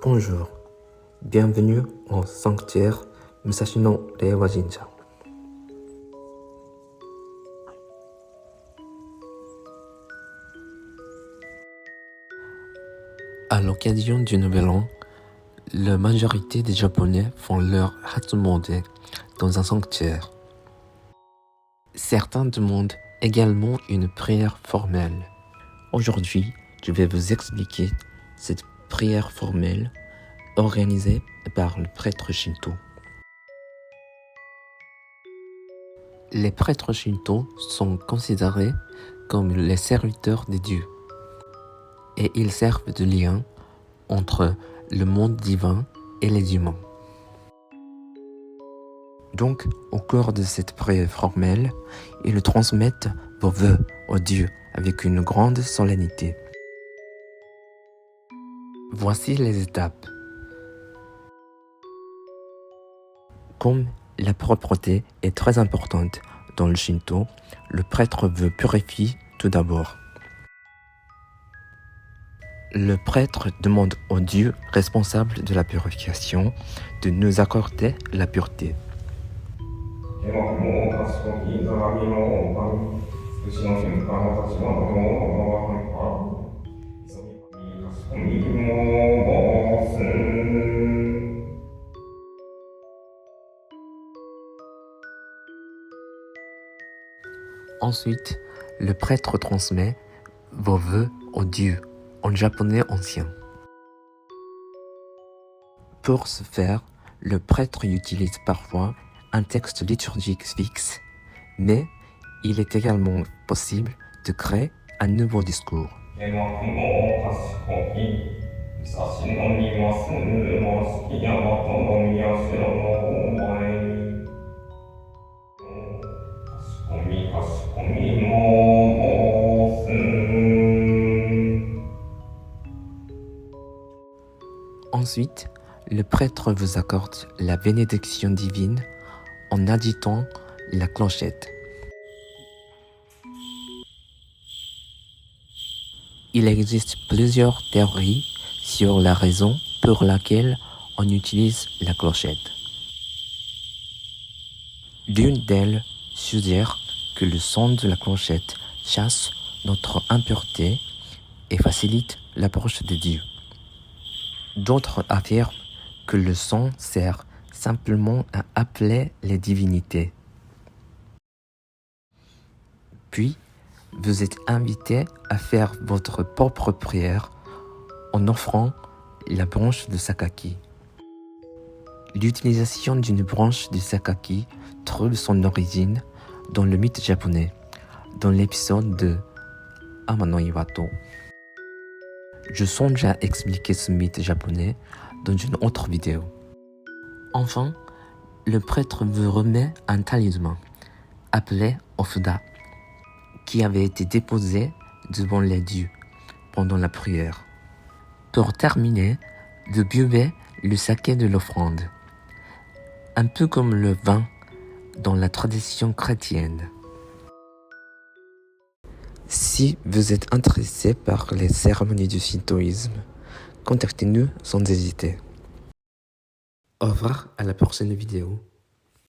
Bonjour, bienvenue au sanctuaire Musashi no Reiwa Jinja. À l'occasion du Nouvel An, la majorité des Japonais font leur Hatsumode dans un sanctuaire. Certains demandent également une prière formelle. Aujourd'hui, je vais vous expliquer cette prière formelle organisée par le prêtre Shinto. Les prêtres Shinto sont considérés comme les serviteurs des dieux et ils servent de lien entre le monde divin et les humains. Donc, au cours de cette prière formelle, ils transmettent vos vœux aux dieux avec une grande solennité. Voici les étapes. Comme la propreté est très importante dans le Shinto, le prêtre veut purifier tout d'abord. Le prêtre demande au Dieu responsable de la purification de nous accorder la pureté. Ensuite, le prêtre transmet vos vœux au Dieu en japonais ancien. Pour ce faire, le prêtre utilise parfois un texte liturgique fixe, mais il est également possible de créer un nouveau discours. Ensuite, le prêtre vous accorde la bénédiction divine en agitant la clochette. Il existe plusieurs théories sur la raison pour laquelle on utilise la clochette. L'une d'elles suggère que le son de la clochette chasse notre impureté et facilite l'approche de Dieu. D'autres affirment que le son sert simplement à appeler les divinités. Puis, vous êtes invité à faire votre propre prière en offrant la branche de sakaki. L'utilisation d'une branche de sakaki trouve son origine dans le mythe japonais, dans l'épisode de Ama no Iwato. Je songe à expliquer ce mythe japonais dans une autre vidéo. Enfin, le prêtre vous remet un talisman, appelé ofuda, qui avait été déposé devant les dieux pendant la prière. Pour terminer, vous buvez le saké de l'offrande, un peu comme le vin dans la tradition chrétienne. Si vous êtes intéressé par les cérémonies du shintoïsme, contactez-nous sans hésiter. Au revoir à la prochaine vidéo.